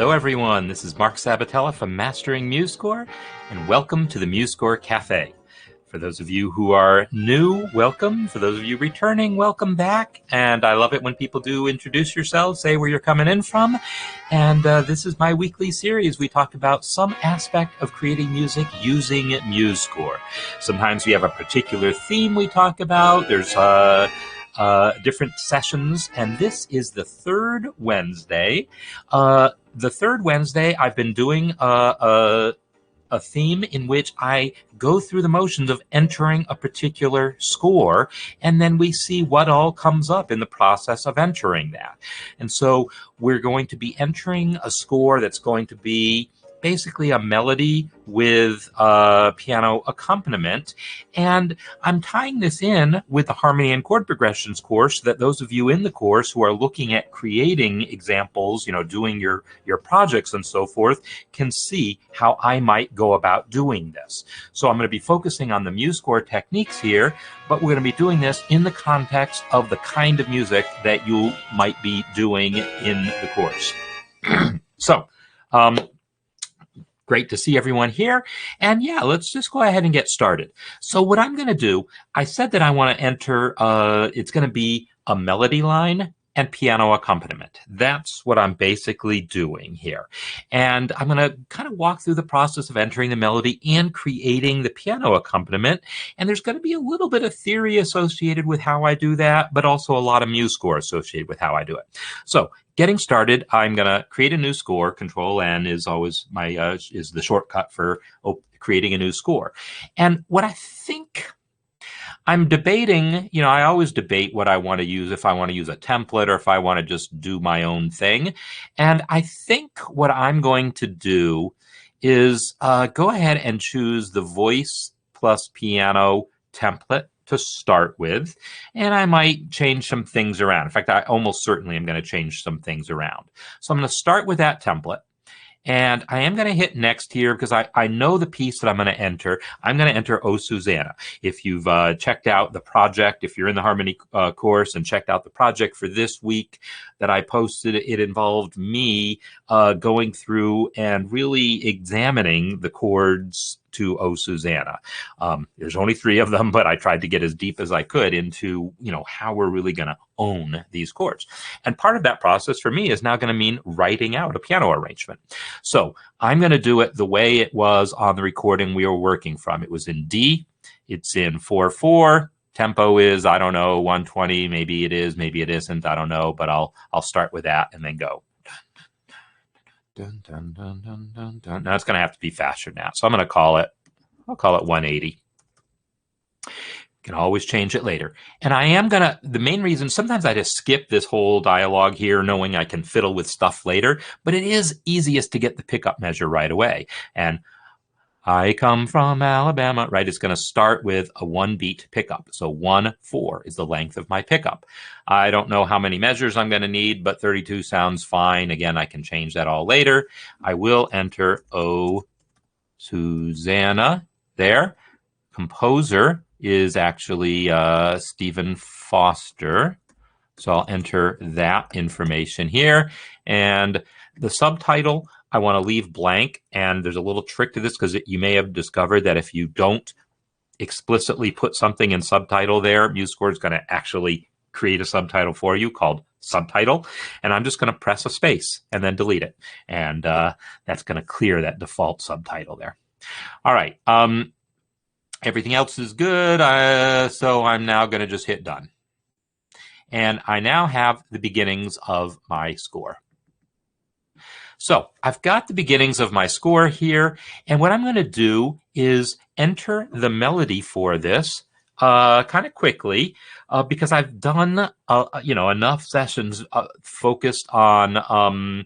Hello everyone, this is Marc Sabatella from Mastering MuseScore, and welcome to the MuseScore Café. For those of you who are new, welcome. For those of you returning, welcome back. And I love it when people do introduce yourselves, say where you're coming in from. And this is my weekly series. We talk about some aspect of creating music using MuseScore. Sometimes we have a particular theme we talk about. There's different sessions, and this is the third Wednesday. The third Wednesday, I've been doing a theme in which I go through the motions of entering a particular score, and then we see what all comes up in the process of entering that. And so we're going to be entering a score that's going to be basically a melody with piano accompaniment. And I'm tying this in with the harmony and chord progressions course so that those of you in the course who are looking at creating examples, doing your projects and so forth, can see how I might go about doing this. So I'm going to be focusing on the MuseScore techniques here, but we're going to be doing this in the context of the kind of music that you might be doing in the course. So, great to see everyone here. And yeah, let's just go ahead and get started. So what I'm going to do, I said that I want to enter, it's going to be a melody line and piano accompaniment. That's what I'm basically doing here. And I'm going to kind of walk through the process of entering the melody and creating the piano accompaniment. And there's going to be a little bit of theory associated with how I do that, but also a lot of MuseScore associated with how I do it. So getting started, I'm going to create a new score. Control N is always my is the shortcut for creating a new score. And what I think I'm debating, I always debate what I want to use, if I want to use a template or if I want to just do my own thing. And I think what I'm going to do is go ahead and choose the voice plus piano template to start with, and I might change some things around. In fact, I almost certainly am going to change some things around. So I'm going to start with that template, and I am going to hit next here because I know the piece that I'm going to enter. I'm going to enter O Susanna. If you've checked out the project, if you're in the Harmony course and checked out the project for this week that I posted, it involved me going through and really examining the chords to O Susanna. There's only 3 of them, but I tried to get as deep as I could into, how we're really going to own these chords. And part of that process for me is now going to mean writing out a piano arrangement. So I'm going to do it the way it was on the recording we were working from. It was in D, it's in 4/4. Tempo is, I don't know, 120. Maybe it is, maybe it isn't. I don't know, but I'll start with that and then go. Dun, dun, dun, dun, dun, dun. Now it's going to have to be faster now. So I'm going to call it 180. You can always change it later. And I am going to, the main reason, sometimes I just skip this whole dialogue here knowing I can fiddle with stuff later, but it is easiest to get the pickup measure right away. And I come from Alabama, right? It's going to start with a 1-beat pickup. So 1/4 is the length of my pickup. I don't know how many measures I'm going to need, but 32 sounds fine. Again, I can change that all later. I will enter O Susanna there. Composer is actually Stephen Foster. So I'll enter that information here. And the subtitle, I want to leave blank, and there's a little trick to this because you may have discovered that if you don't explicitly put something in subtitle there, MuseScore is going to actually create a subtitle for you called subtitle, and I'm just going to press a space and then delete it, and that's going to clear that default subtitle there. All right, everything else is good, so I'm now going to just hit done. And I now have the beginnings of my score. So I've got the beginnings of my score here, and what I'm going to do is enter the melody for this kind of quickly because I've done enough sessions focused on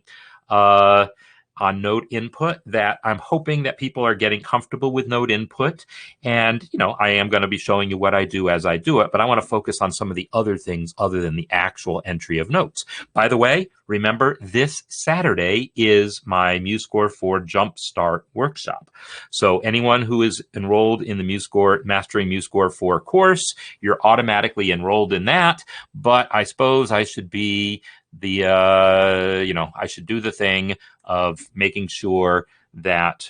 note input that I'm hoping that people are getting comfortable with note input. And, I am going to be showing you what I do as I do it, but I want to focus on some of the other things other than the actual entry of notes. By the way, remember this Saturday is my MuseScore 4 Jumpstart workshop. So anyone who is enrolled in the MuseScore Mastering MuseScore 4 course, you're automatically enrolled in that, but I suppose I should be I should do the thing of making sure that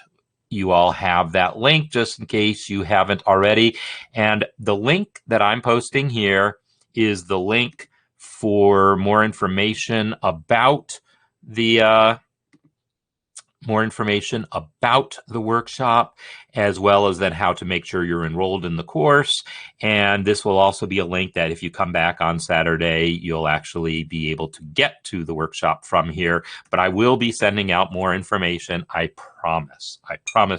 you all have that link just in case you haven't already. And the link that I'm posting here is the link for more information about the workshop, as well as then how to make sure you're enrolled in the course. And this will also be a link that if you come back on Saturday, you'll actually be able to get to the workshop from here. But I will be sending out more information. I promise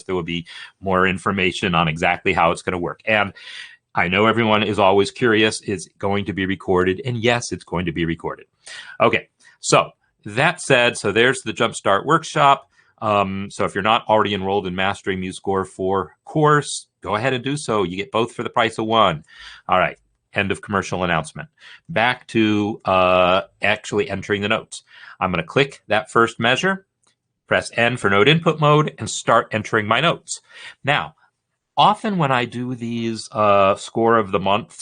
there will be more information on exactly how it's going to work. And I know everyone is always curious, is it going to be recorded? And yes, it's going to be recorded. Okay, so that said, so there's the Jumpstart Workshop. So if you're not already enrolled in Mastering MuseScore 4 course, go ahead and do so. You get both for the price of one. All right, end of commercial announcement. Back to actually entering the notes. I'm going to click that first measure, press N for note input mode, and start entering my notes. Now, often when I do these scores of the month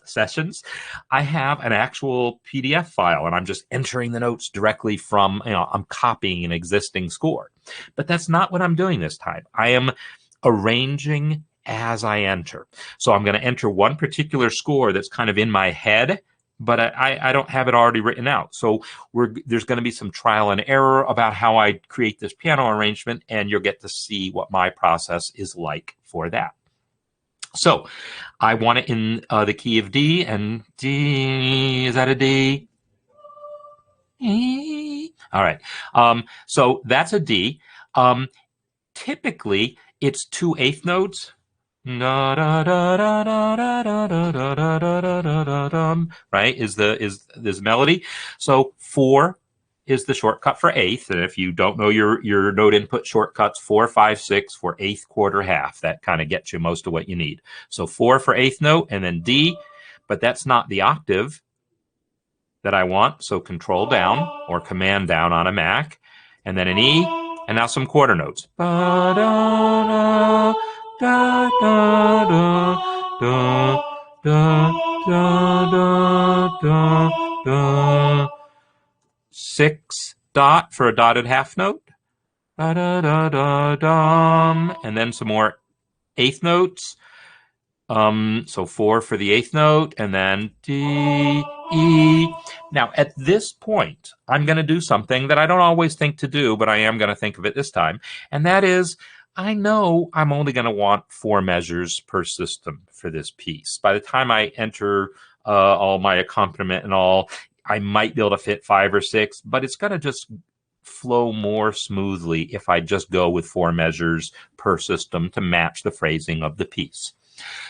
sessions, I have an actual PDF file, and I'm just entering the notes directly from, I'm copying an existing score. But that's not what I'm doing this time. I am arranging as I enter. So I'm going to enter one particular score that's kind of in my head, but I don't have it already written out. So there's going to be some trial and error about how I create this piano arrangement, and you'll get to see what my process is like for that. So I want it in the key of D, and D, is that a D? E. All right. So that's a D. Typically, it's 2 eighth notes. Right, is this melody. So 4 is the shortcut for eighth, and if you don't know your note input shortcuts, 4, 5, 6 for eighth, quarter, half, that kind of gets you most of what you need. So 4 for eighth note, and then D, but that's not the octave that I want, so Control down or Command down on a Mac, and then an E, and now some quarter notes. Da, da, da, da, da, da, da, da. 6 dot for a dotted half note. Da, da, da, da, dum. And then some more eighth notes. So 4 for the eighth note, and then D, E. Now, at this point, I'm going to do something that I don't always think to do, but I am going to think of it this time, and that is, I know I'm only going to want 4 measures per system for this piece. By the time I enter all my accompaniment and all, I might be able to fit 5 or 6, but it's going to just flow more smoothly if I just go with 4 measures per system to match the phrasing of the piece.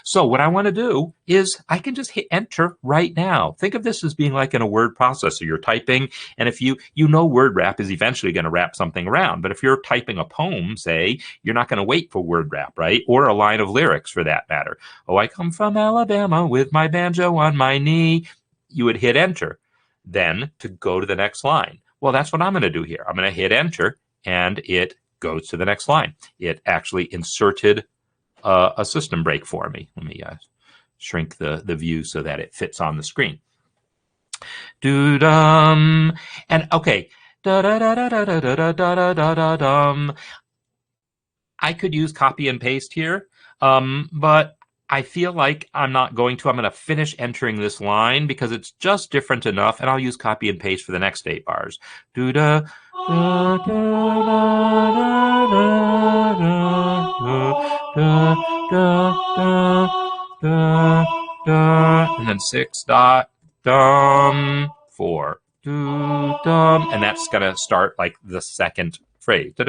So what I want to do is I can just hit enter right now. Think of this as being like in a word processor. You're typing, and if you know word wrap is eventually going to wrap something around. But if you're typing a poem, say, you're not going to wait for word wrap, right? Or a line of lyrics for that matter. Oh, I come from Alabama with my banjo on my knee. You would hit enter then to go to the next line. Well, that's what I'm going to do here. I'm going to hit enter, and it goes to the next line. It actually inserted a system break for me. Let me shrink the view so that it fits on the screen. Do-dum. And okay. Da-da-da-da-da-da-da-da-da-dum. I could use copy and paste here, but I feel like I'm not going to. I'm going to finish entering this line because it's just different enough, and I'll use copy and paste for the next 8 bars. Do-da. Da, da, da, da, da, da, and then 6 dot dum 4 do dum, and that's gonna start like the second phrase. Right,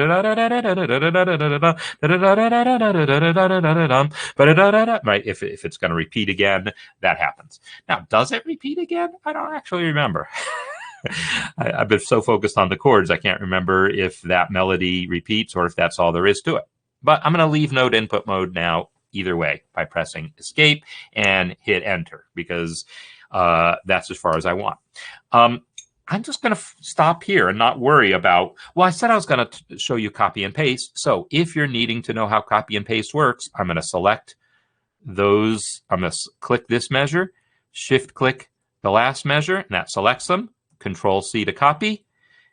if it's gonna repeat again, that happens. Now, does it repeat again? I don't actually remember. I've been so focused on the chords, I can't remember if that melody repeats or if that's all there is to it. But I'm going to leave note input mode now either way by pressing escape and hit enter, because that's as far as I want. I'm just going to stop here and not worry about, well, I said I was going to show you copy and paste. So if you're needing to know how copy and paste works, I'm going to select those, I'm going to click this measure, shift click the last measure, and that selects them. Control C to copy,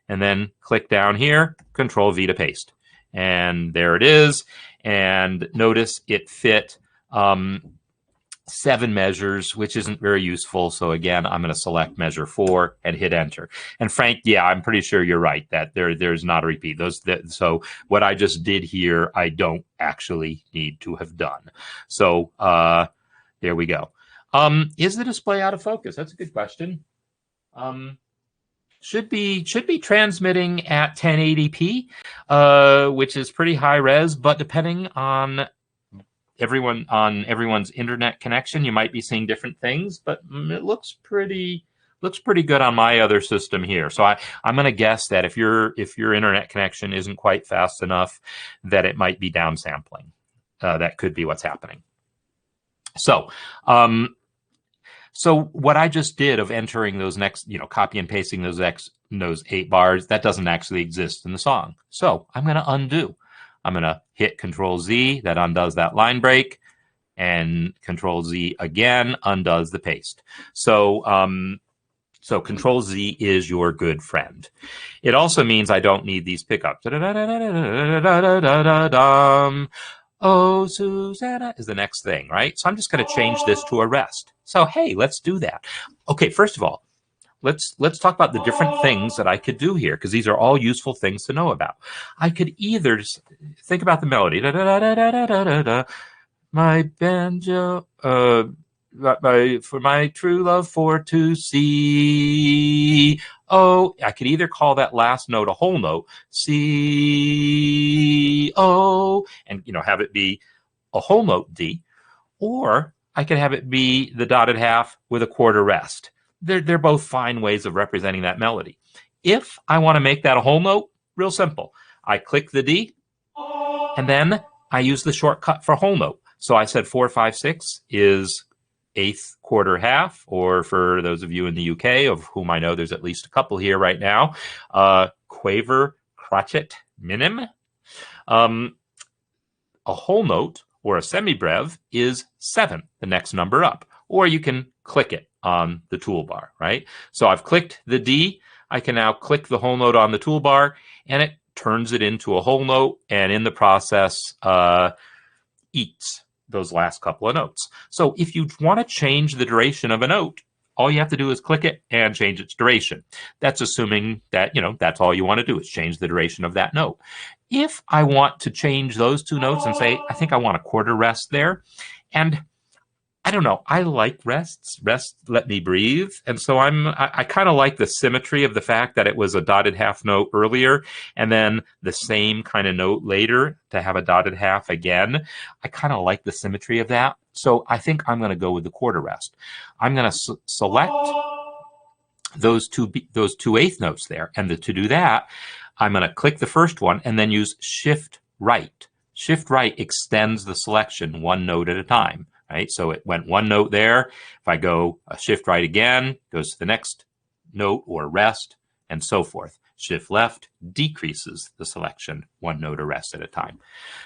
and then click down here, Control V to paste. And there it is. And notice it fit 7 measures, which isn't very useful. So again, I'm going to select measure 4 and hit enter. And Frank, yeah, I'm pretty sure you're right that there's not a repeat. So what I just did here, I don't actually need to have done. So there we go. Is the display out of focus? That's a good question. Should be transmitting at 1080p, which is pretty high res, but depending on everyone's internet connection, you might be seeing different things, but it looks pretty good on my other system here. So I'm going to guess that if your internet connection isn't quite fast enough, that it might be downsampling. That could be what's happening. So so what I just did of entering those next, copy and pasting those 8 bars, that doesn't actually exist in the song. So I'm going to undo. I'm going to hit Control Z, that undoes that line break, and Control Z again undoes the paste. So so Control Z is your good friend. It also means I don't need these pickups. Oh, Susanna is the next thing, right? So I'm just going to change this to a rest. So hey, let's do that. Okay, first of all, let's talk about the different things that I could do here, because these are all useful things to know about. I could either think about the melody, da, da, da, da, da, da, da, da, my banjo, for my true love for to see. Oh, I could either call that last note a whole note, C, O, and have it be a whole note D, or I could have it be the dotted half with a quarter rest. They're both fine ways of representing that melody. If I want to make that a whole note, real simple. I click the D, and then I use the shortcut for whole note. So I said 4, 5, 6 is 1/8, quarter, half, or for those of you in the UK, of whom I know there's at least a couple here right now, quaver, crotchet, minim. A whole note or a semibrev is 7, the next number up, or you can click it on the toolbar, right? So I've clicked the D. I can now click the whole note on the toolbar, and it turns it into a whole note, and in the process eats those last couple of notes. So if you want to change the duration of a note, all you have to do is click it and change its duration. That's assuming that, that's all you want to do is change the duration of that note. If I want to change those 2 notes and say, I think I want a quarter rest there, and I don't know, I like rests. Rest let me breathe. And so I kind of like the symmetry of the fact that it was a dotted half note earlier and then the same kind of note later to have a dotted half again. I kind of like the symmetry of that. So I think I'm going to go with the quarter rest. I'm going to select those two 1/8 notes there. And to do that, I'm going to click the first one and then use Shift Right. Shift Right extends the selection 1 note at a time. Right? So it went 1 note there. If I go Shift Right again, goes to the next note or rest, and so forth. Shift Left decreases the selection 1 note or rest at a time.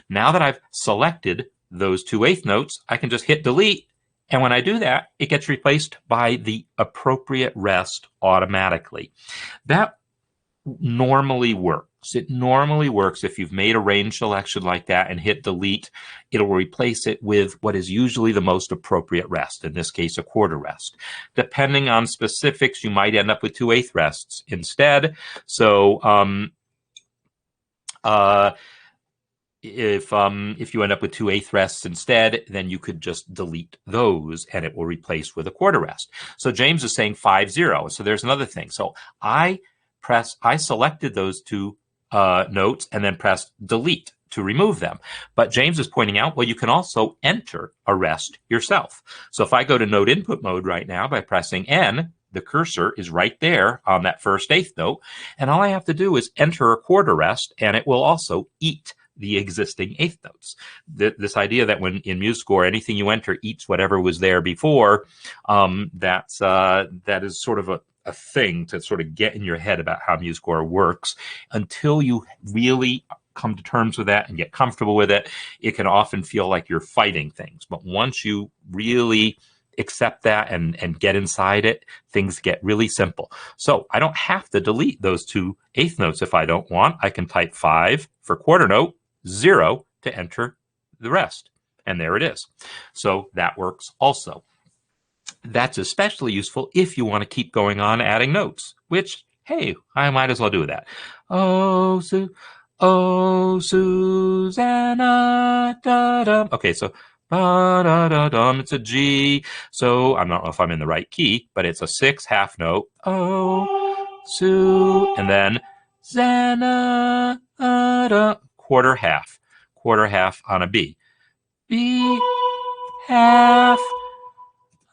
Now that I've selected those 2/8 notes, I can just hit delete. And when I do that, it gets replaced by the appropriate rest automatically. That normally works. It normally works if you've made a range selection like that and hit delete. It'll replace it with what is usually the most appropriate rest, in this case, a quarter rest. Depending on specifics, you might end up with 2/8 rests instead. So if you end up with 2/8 rests instead, then you could just delete those and it will replace with a quarter rest. So James is saying 5/0. So there's another thing. So I selected those 2 notes and then pressed delete to remove them. But James is pointing out, well, you can also enter a rest yourself. So if I go to note input mode right now by pressing N, the cursor is right there on that first 1/8 note. And all I have to do is enter a quarter rest, and it will also eat the existing 1/8 notes. This idea that when in MuseScore, anything you enter eats whatever was there before, that is sort of a thing to sort of get in your head about how MuseScore works until you really come to terms with that and get comfortable with it, it can often feel like you're fighting things. But once you really accept that and get inside it, things get really simple. So I don't have to delete those two eighth notes if I don't want. I can type 5 for quarter note, 0 to enter the rest. And there it is. So that works also. That's especially useful if you want to keep going on adding notes, which, hey, I might as well do that. Oh, Susanna, da-dum. Okay, so ba-da-da-dum, it's a G. So I don't know if I'm in the right key, but it's a 6 half note. Oh, Sue, and then Zanna, quarter half on a B. B half.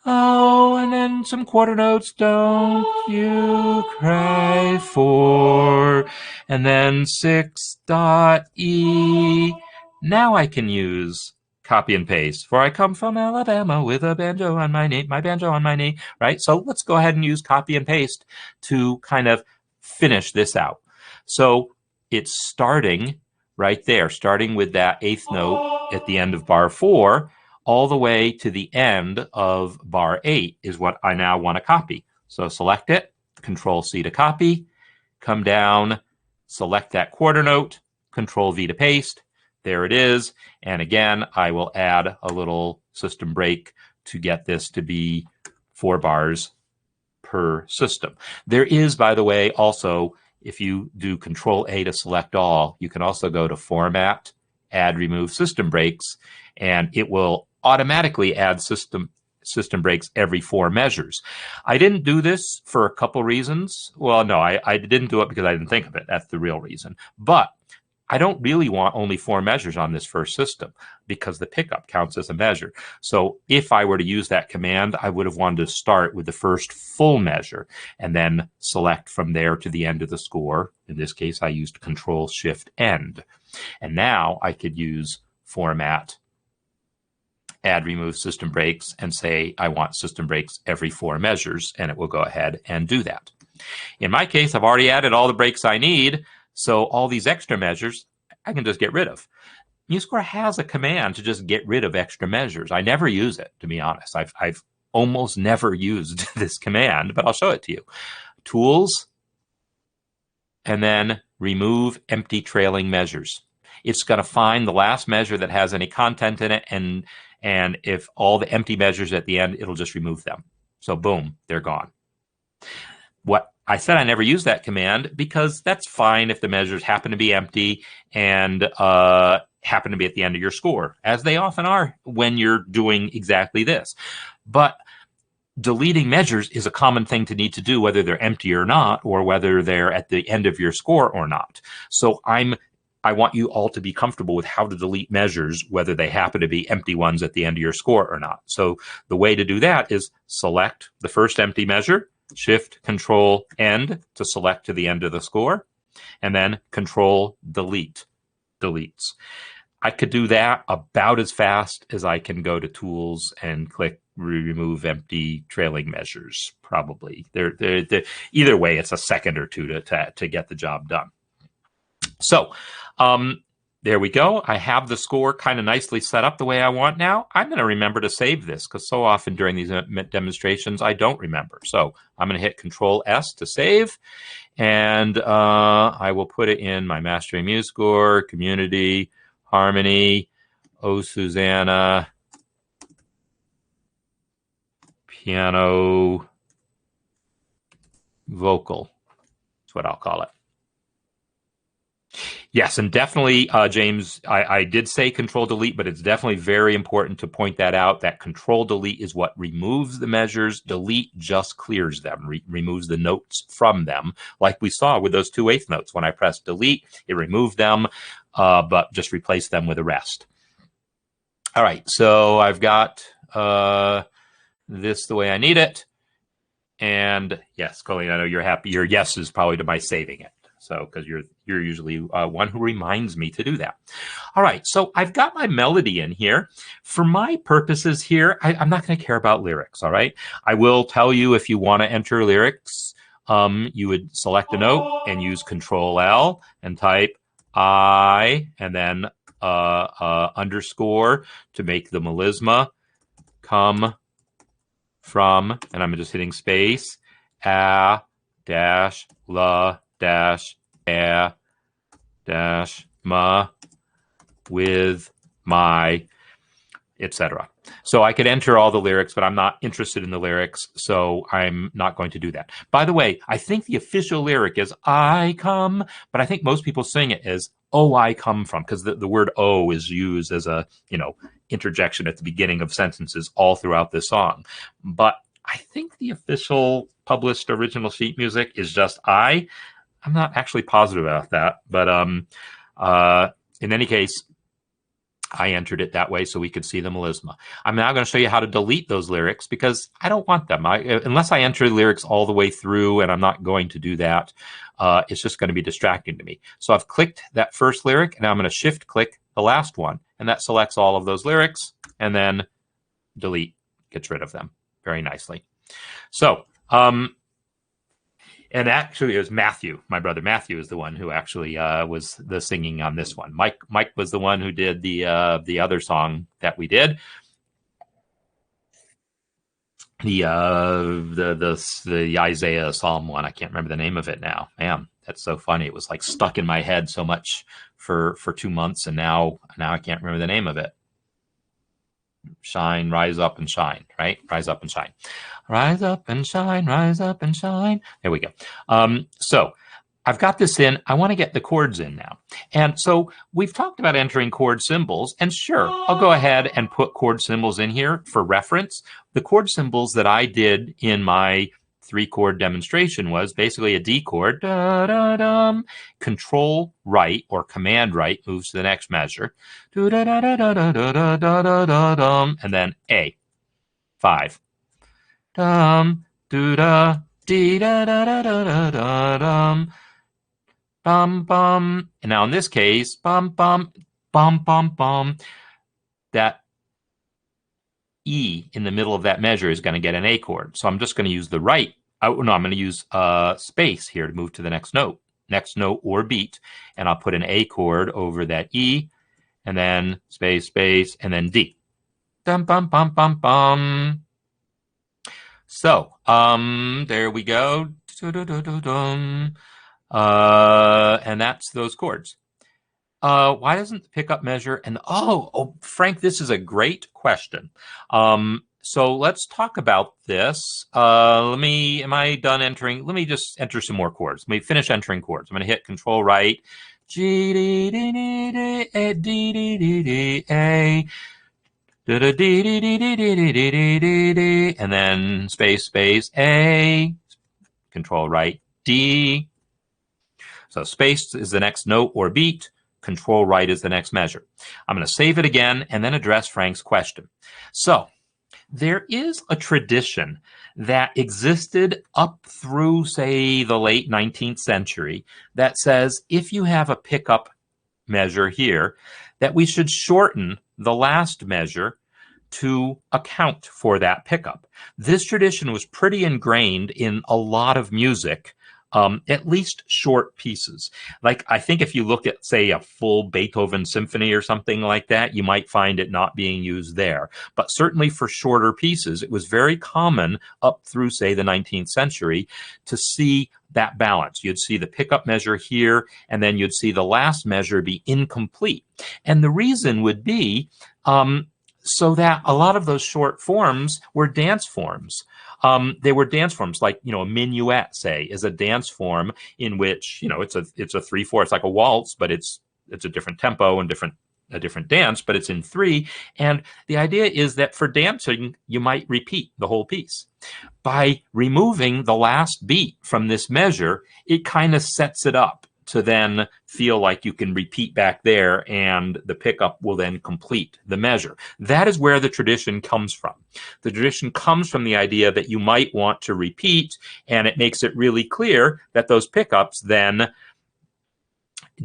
Oh, and then some quarter notes. Don't you cry for. And then 6 dot E. Now I can use copy and paste. For I come from Alabama with a banjo on my knee, my banjo on my knee, right? So let's go ahead and use copy and paste to kind of finish this out. So it's starting right there, starting with that eighth note at the end of bar 4, all the way to the end of bar 8 is what I now want to copy. So select it, Control C to copy, come down, select that quarter note, Control V to paste. There it is. And again, I will add a little system break to get this to be 4 bars per system. There is, by the way, also, if you do Control A to select all, you can also go to Format, Add Remove System Breaks, and it will automatically add system breaks every 4 measures. I didn't do this for a couple reasons. Well, no, I didn't do it because I didn't think of it. That's the real reason. But I don't really want only 4 measures on this first system because the pickup counts as a measure. So if I were to use that command, I would have wanted to start with the first full measure and then select from there to the end of the score. In this case, I used Control Shift End. And now I could use Format, Add Remove System Breaks, and say I want system breaks every 4 measures, and it will go ahead and do that. In my case, I've already added all the breaks I need, so all these extra measures I can just get rid of. MuseScore has a command to just get rid of extra measures. I never use it, to be honest. I've almost never used this command, but I'll show it to you. Tools, and then Remove Empty Trailing Measures. It's going to find the last measure that has any content in it, and if all the empty measures at the end, it'll just remove them. So boom, they're gone. What I said I never use that command because that's fine if the measures happen to be empty and happen to be at the end of your score, as they often are when you're doing exactly this. But deleting measures is a common thing to need to do, whether they're empty or not, or whether they're at the end of your score or not. So I want you all to be comfortable with how to delete measures, whether they happen to be empty ones at the end of your score or not. So the way to do that is select the first empty measure, Shift, Control, End to select to the end of the score, and then Control, Delete, deletes. I could do that about as fast as I can go to Tools and click Remove Empty Trailing Measures, probably. Either way, it's a second or two to get the job done. So there we go. I have the score kind of nicely set up the way I want now. I'm going to remember to save this because so often during these demonstrations, I don't remember. So I'm going to hit Control S to save, and I will put it in my Mastering MuseScore, Community, Harmony, Oh Susanna, Piano, Vocal. That's what I'll call it. Yes, and definitely, James, I did say Control Delete, but it's definitely very important to point that out, that Control Delete is what removes the measures. Delete just clears them, removes the notes from them, like we saw with those 2 eighth notes. When I pressed Delete, it removed them, but just replaced them with the rest. All right, so I've got this the way I need it. And yes, Colleen, I know you're happy. Your yes is probably to my saving it. So, because you're usually one who reminds me to do that. All right, so I've got my melody in here. For my purposes here, I'm not going to care about lyrics, all right? I will tell you if you want to enter lyrics, you would select a note and use Control L and type I, and then underscore to make the melisma come from, and I'm just hitting space, a dash la dash a dash ma with my, etc. So I could enter all the lyrics, but I'm not interested in the lyrics, so I'm not going to do that. By the way, I think the official lyric is I come, but I think most people sing it as oh, I come from, because the word oh is used as a, interjection at the beginning of sentences all throughout this song. But I think the official published original sheet music is just I. I'm not actually positive about that, but in any case, I entered it that way so we could see the melisma. I'm now going to show you how to delete those lyrics because I don't want them. Unless I enter the lyrics all the way through, and I'm not going to do that, it's just going to be distracting to me. So I've clicked that first lyric, and now I'm going to shift click the last one, and that selects all of those lyrics, and then delete gets rid of them very nicely. So, and actually, it was Matthew. My brother Matthew is the one who actually was the singing on this one. Mike was the one who did the other song that we did. The Isaiah Psalm one. I can't remember the name of it now. Man, that's so funny. It was like stuck in my head so much for 2 months, and now I can't remember the name of it. Shine, rise up and shine, right? Rise up and shine. Rise up and shine, rise up and shine. There we go. So I've got this in. I want to get the chords in now. And so we've talked about entering chord symbols. And sure, I'll go ahead and put chord symbols in here for reference. The chord symbols that I did in my 3-chord demonstration was basically a D chord, da-da-dum, control right or command right moves to the next measure, da-da-da-da-da-da-da-da-da-dum, and then A, 5, dum, do-da, dee-da-da-da-da-da-dum, bum, bum, and now in this case, bum, bum, bum, bum, bum, that E in the middle of that measure is going to get an A chord. So I'm just going to use the right. I'm going to use space here to move to the next note or beat. And I'll put an A chord over that E, and then space, space, and then D. Dum, bum, bum, bum, bum. So there we go. And that's those chords. Why doesn't the pickup measure? And oh, Frank, this is a great question. So let's talk about this. Am I done entering? Let me just enter some more chords. Let me finish entering chords. I'm going to hit Control right, G D D D D A D D D D A, da da D D D D D D D D D, and then space space A, Control right D. So space is the next note or beat. Control right is the next measure. I'm going to save it again and then address Frank's question. So there is a tradition that existed up through, say, the late 19th century that says if you have a pickup measure here, that we should shorten the last measure to account for that pickup. This tradition was pretty ingrained in a lot of music, at least short pieces. Like, I think if you look at, say, a full Beethoven symphony or something like that, you might find it not being used there. But certainly for shorter pieces, it was very common up through, say, the 19th century to see that balance. You'd see the pickup measure here, and then you'd see the last measure be incomplete. And the reason would be so that a lot of those short forms were dance forms. They were dance forms, like, a minuet, say, is a dance form in which, it's a 3/4. It's like a waltz, but it's a different tempo and a different dance, but it's in 3. And the idea is that for dancing, you might repeat the whole piece. By removing the last beat from this measure, it kind of sets it up to then feel like you can repeat back there, and the pickup will then complete the measure. That is where the tradition comes from. The tradition comes from the idea that you might want to repeat, and it makes it really clear that those pickups then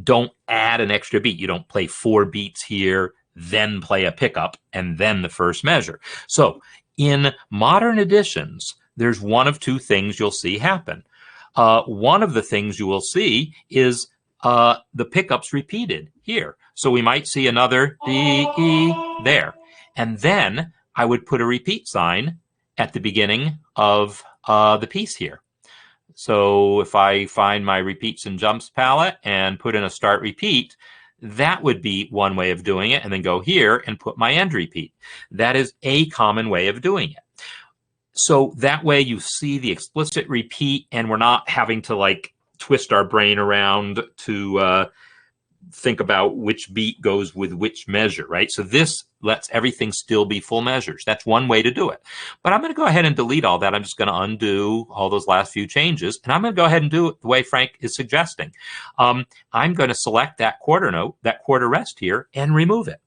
don't add an extra beat. You don't play 4 beats here, then play a pickup, and then the first measure. So in modern editions, there's one of 2 things you'll see happen. One of the things you will see is the pickup's repeated here. So we might see another D, E there. And then I would put a repeat sign at the beginning of the piece here. So if I find my repeats and jumps palette and put in a start repeat, that would be one way of doing it, and then go here and put my end repeat. That is a common way of doing it. So that way you see the explicit repeat, and we're not having to like twist our brain around to think about which beat goes with which measure, right? So this lets everything still be full measures. That's one way to do it. But I'm going to go ahead and delete all that. I'm just going to undo all those last few changes, and I'm going to go ahead and do it the way Frank is suggesting. I'm going to select that quarter note, that quarter rest here, and remove it.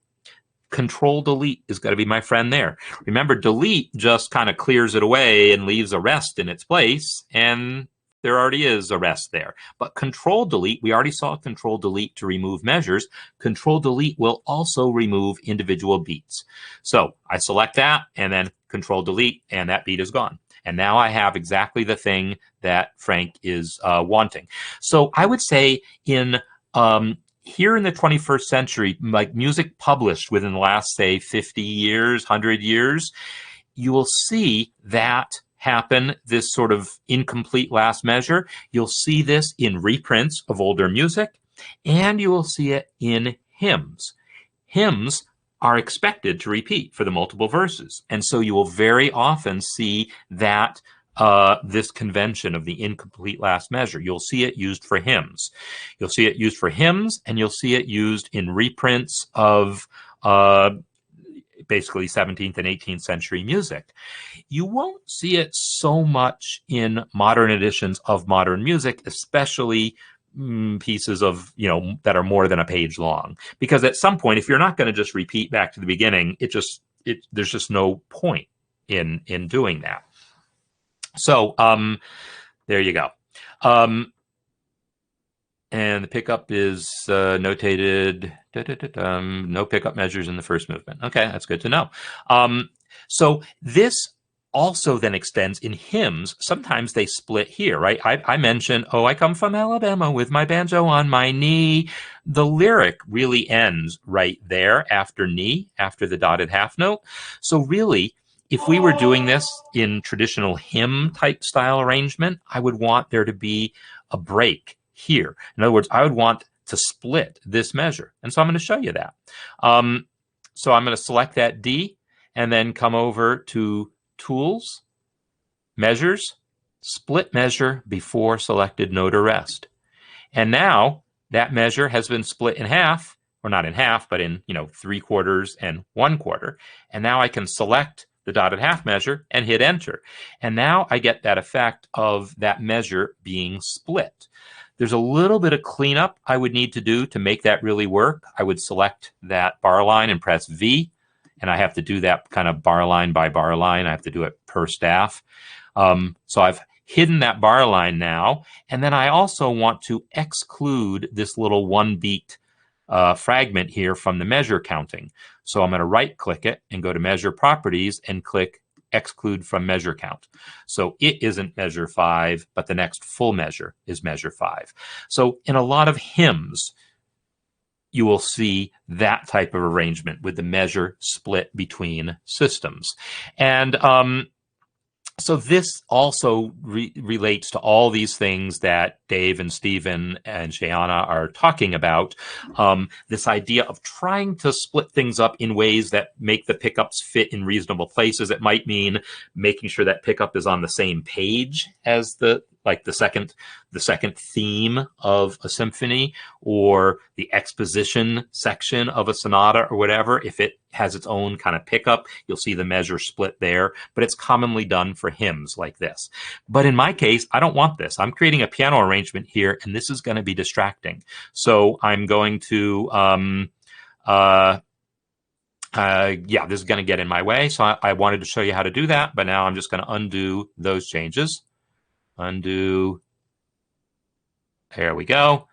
Control delete is going to be my friend there. Remember, delete just kind of clears it away and leaves a rest in its place, and there already is a rest there. But control delete, we already saw control delete to remove measures. Control delete will also remove individual beats. So I select that and then control delete, and that beat is gone. And now I have exactly the thing that Frank is wanting. So I would say in here in the 21st century, like music published within the last, say, 50 years, 100 years, you will see that happen, this sort of incomplete last measure. You'll see this in reprints of older music, and you will see it in hymns. Hymns are expected to repeat for the multiple verses, and so you will very often see that this convention of the incomplete last measure. You'll see it used for hymns. You'll see it used for hymns, and you'll see it used in reprints of basically 17th and 18th century music. You won't see it so much in modern editions of modern music, especially pieces of, that are more than a page long. Because at some point, if you're not going to just repeat back to the beginning, there's just no point in doing that. So there you go. And the pickup is notated, no pickup measures in the first movement. Okay, that's good to know. So this also then extends in hymns. Sometimes they split here, right? I mentioned, oh, I come from Alabama with my banjo on my knee. The lyric really ends right there after knee, after the dotted half note. So really, if we were doing this in traditional hymn type style arrangement, I would want there to be a break here. In other words, I would want to split this measure. And so I'm going to show you that. So I'm going to select that D and then come over to Tools, Measures, Split Measure before selected note or rest. And now that measure has been split in half, or not in half, but in 3/4 and 1/4. And now I can select the dotted half measure and hit enter. And now I get that effect of that measure being split. There's a little bit of cleanup I would need to do to make that really work. I would select that bar line and press V, and I have to do that kind of bar line by bar line. I have to do it per staff. So I've hidden that bar line now, and then I also want to exclude this little one beat fragment here from the measure counting. So I'm going to right click it and go to measure properties and click exclude from measure count. So it isn't measure 5, but the next full measure is measure 5. So in a lot of hymns, you will see that type of arrangement with the measure split between systems. And so this also relates to all these things that Dave and Stephen and Shayana are talking about. This idea of trying to split things up in ways that make the pickups fit in reasonable places. It might mean making sure that pickup is on the same page as the second theme of a symphony, or the exposition section of a sonata or whatever. If it has its own kind of pickup, you'll see the measure split there, but it's commonly done for hymns like this. But in my case, I don't want this. I'm creating a piano arrangement here, and this is going to be distracting. So I'm going to, this is going to get in my way. So I wanted to show you how to do that, but now I'm just going to undo those changes. Undo. There we go.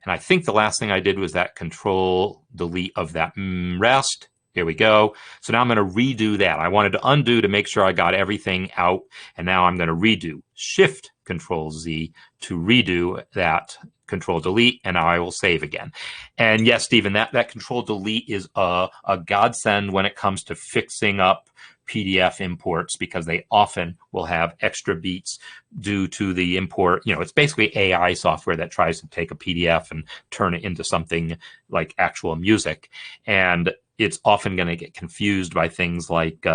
And I think the last thing I did was that control delete of that rest. Here we go. So now I'm going to redo that. I wanted to undo to make sure I got everything out. And now I'm going to redo. Shift Control Z to redo that Control Delete, and now I will save again. And yes, Stephen, that Control Delete is a godsend when it comes to fixing up PDF imports, because they often will have extra beats due to the import. It's basically AI software that tries to take a PDF and turn it into something like actual music. And it's often going to get confused by things like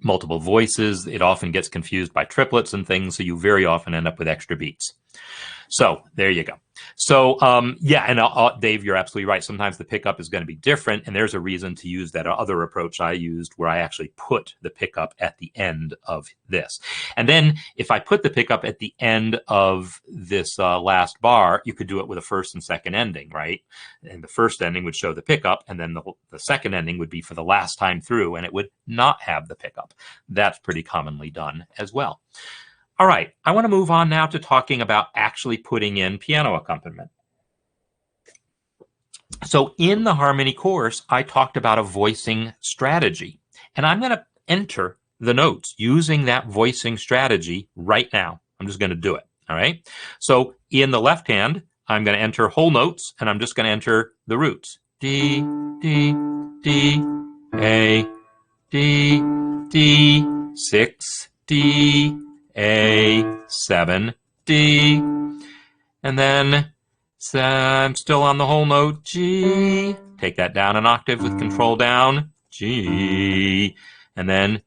multiple voices. It often gets confused by triplets and things, so you very often end up with extra beats. So there you go. So yeah, and Dave, you're absolutely right. Sometimes the pickup is going to be different, and there's a reason to use that other approach I used, where I actually put the pickup at the end of this. And then if I put the pickup at the end of this last bar, you could do it with a first and second ending, right? And the first ending would show the pickup, and then the second ending would be for the last time through, and it would not have the pickup. That's pretty commonly done as well. All right, I want to move on now to talking about actually putting in piano accompaniment. So in the harmony course, I talked about a voicing strategy, and I'm going to enter the notes using that voicing strategy right now. I'm just going to do it, all right? So in the left hand, I'm going to enter whole notes, and I'm just going to enter the roots. D, D, D, A, D, D, 6, D, A, 7, D, and then I'm still on the whole note, G. Take that down an octave with control down, G, and then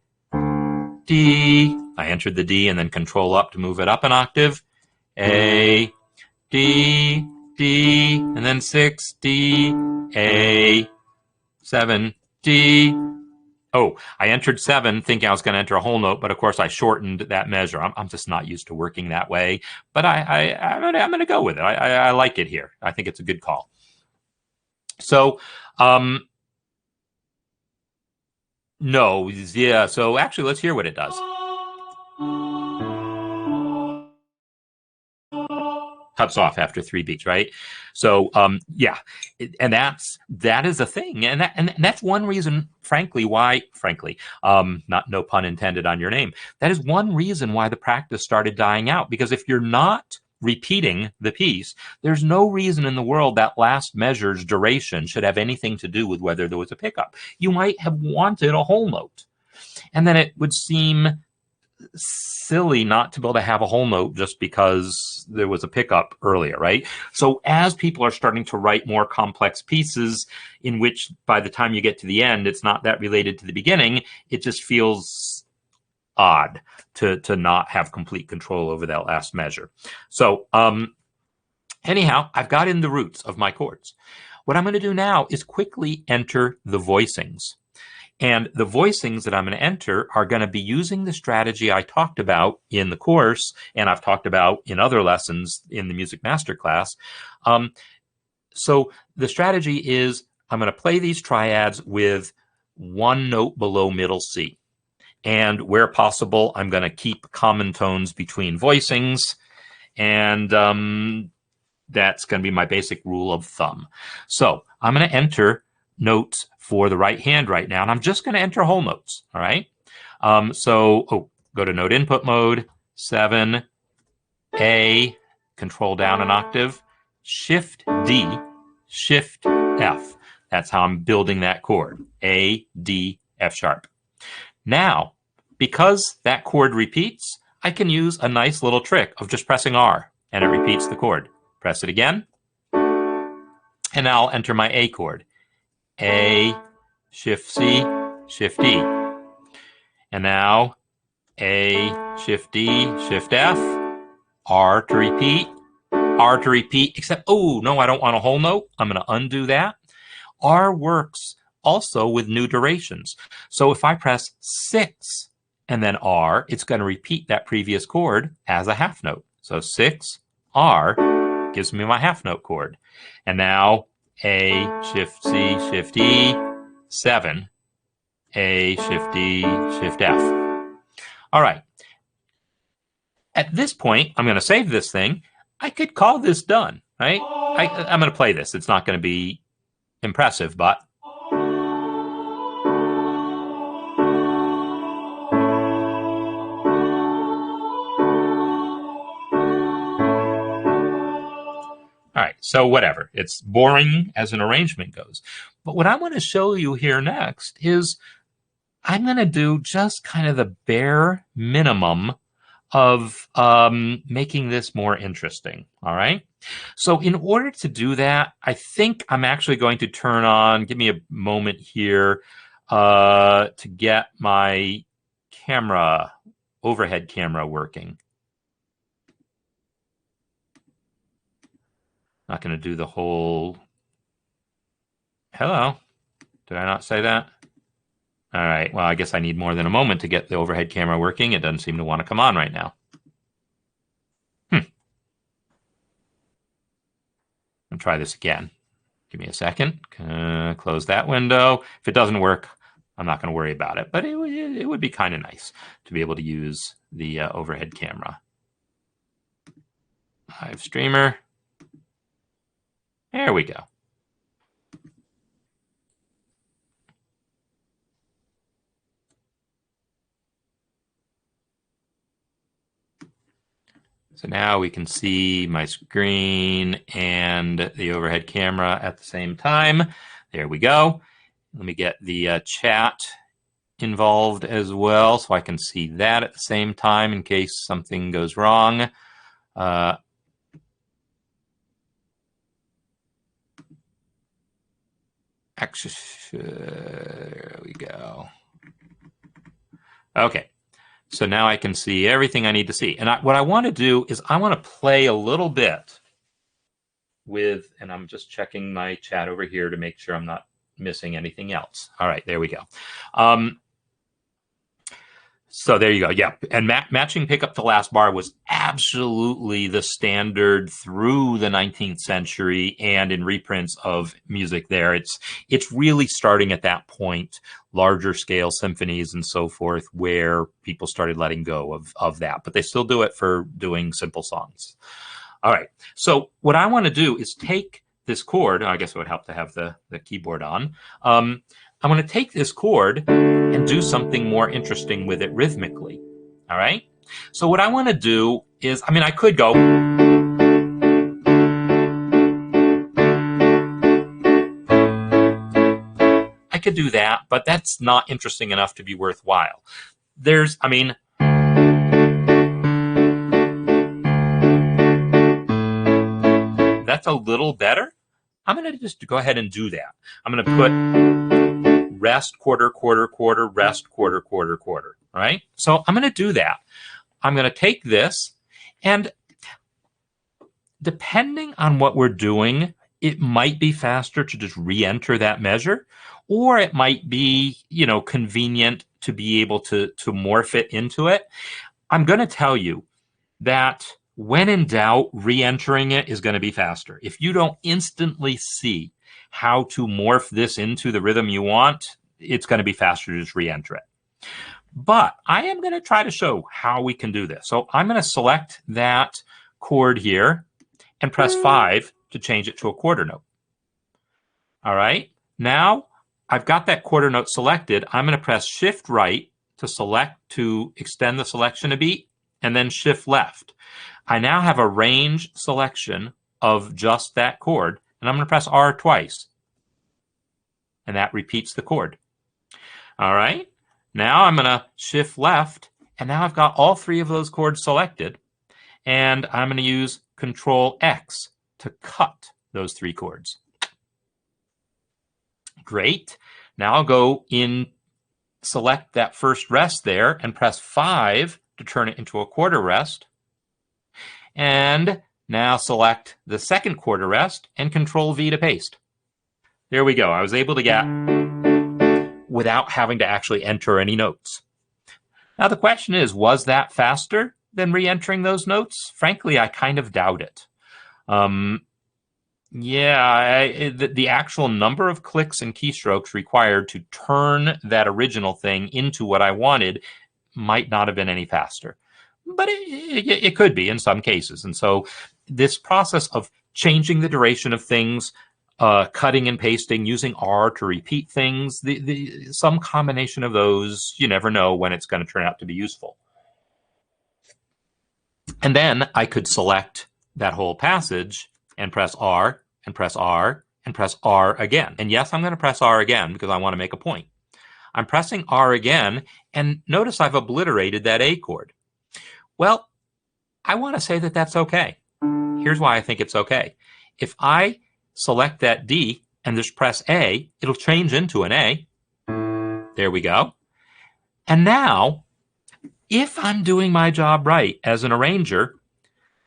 D. I entered the D and then control up to move it up an octave, A, D, D, and then 6, D, A, 7, D. Oh, I entered 7 thinking I was going to enter a whole note, but of course I shortened that measure. I'm just not used to working that way, but I'm going to go with it. I like it here. I think it's a good call. So, no, yeah. So actually, let's hear what it does. Cuts off after 3 beats, right? So yeah, and that is a thing, and that's one reason, frankly, why not, no pun intended on your name, that is one reason why the practice started dying out, because if you're not repeating the piece, there's no reason in the world that last measure's duration should have anything to do with whether there was a pickup. You might have wanted a whole note, and then it would seem silly not to be able to have a whole note just because there was a pickup earlier, right? So as people are starting to write more complex pieces in which by the time you get to the end, it's not that related to the beginning, it just feels odd to not have complete control over that last measure. So anyhow, I've got in the roots of my chords. What I'm going to do now is quickly enter the voicings. And the voicings that I'm going to enter are going to be using the strategy I talked about in the course, and I've talked about in other lessons in the Music Masterclass. So the strategy is I'm going to play these triads with one note below middle C. And where possible, I'm going to keep common tones between voicings, and that's going to be my basic rule of thumb. So I'm going to enter notes for the right hand right now, and I'm just going to enter whole notes, all right? So go to note input mode, 7, A, control down an octave, Shift D, Shift F. That's how I'm building that chord, A, D, F sharp. Now, because that chord repeats, I can use a nice little trick of just pressing R, and it repeats the chord. Press it again, and now I'll enter my A chord. A, Shift C, Shift D. And now A, Shift D, Shift F, R to repeat, except, oh, no, I don't want a whole note. I'm going to undo that. R works also with new durations. So if I press 6 and then R, it's going to repeat that previous chord as a half note. So 6, R gives me my half note chord. And now A, Shift C, Shift E, 7, A, Shift D, Shift F. All right. At this point, I'm going to save this thing. I could call this done, right? I'm going to play this. It's not going to be impressive, but so whatever. It's boring as an arrangement goes. But what I want to show you here next is I'm going to do just kind of the bare minimum of making this more interesting. All right. So in order to do that, I think I'm actually going to turn on, give me a moment here to get my camera, overhead camera working. Not going to do the whole, hello, did I not say that? All right, well, I guess I need more than a moment to get the overhead camera working. It doesn't seem to want to come on right now. I'll try this again. Give me a second. Close that window. If it doesn't work, I'm not going to worry about it. But it would be kind of nice to be able to use the overhead camera. Live streamer. There we go. So now we can see my screen and the overhead camera at the same time. There we go. Let me get the chat involved as well so I can see that at the same time in case something goes wrong. Actually, there we go. Okay. So now I can see everything I need to see. And what I want to do is I want to play a little bit with, and I'm just checking my chat over here to make sure I'm not missing anything else. All right, there we go. So there you go. Yeah, and matching pickup to last bar was absolutely the standard through the 19th century and in reprints of music there. It's really starting at that point, larger scale symphonies and so forth, where people started letting go of that. But they still do it for doing simple songs. All right. So what I want to do is take this chord. I guess it would help to have the keyboard on. I'm going to take this chord and do something more interesting with it rhythmically. All right. So what I want to do is, I mean, I could go. I could do that, but that's not interesting enough to be worthwhile. There's, I mean, that's a little better. I'm going to just go ahead and do that. I'm going to put rest, quarter, quarter, quarter, rest, quarter, quarter, quarter. All right. So I'm going to do that. I'm going to take this, and depending on what we're doing, it might be faster to just re-enter that measure, or it might be, convenient to be able to morph it into it. I'm going to tell you that when in doubt, re-entering it is going to be faster. If you don't instantly see how to morph this into the rhythm you want, it's going to be faster to just re-enter it. But I am going to try to show how we can do this. So I'm going to select that chord here and press 5 to change it to a quarter note. All right. Now I've got that quarter note selected. I'm going to press Shift right to extend the selection a beat, and then Shift left. I now have a range selection of just that chord, and I'm going to press R twice. And that repeats the chord. All right. Now I'm going to Shift left, and now I've got all 3 of those chords selected, and I'm going to use Control X to cut those 3 chords. Great. Now I'll go in, select that first rest there, and press 5 to turn it into a quarter rest. And now select the second quarter rest and Control V to paste. There we go. I was able to get without having to actually enter any notes. Now the question is, was that faster than re-entering those notes? Frankly, I kind of doubt it. The actual number of clicks and keystrokes required to turn that original thing into what I wanted might not have been any faster. But it could be in some cases. And so this process of changing the duration of things, cutting and pasting, using R to repeat things, some combination of those, you never know when it's going to turn out to be useful. And then I could select that whole passage and press R, and press R, and press R again. And yes, I'm going to press R again because I want to make a point. I'm pressing R again, and notice I've obliterated that A chord. Well, I want to say that that's okay. Here's why I think it's okay. If I select that D and just press A, it'll change into an A. There we go. And now, if I'm doing my job right as an arranger,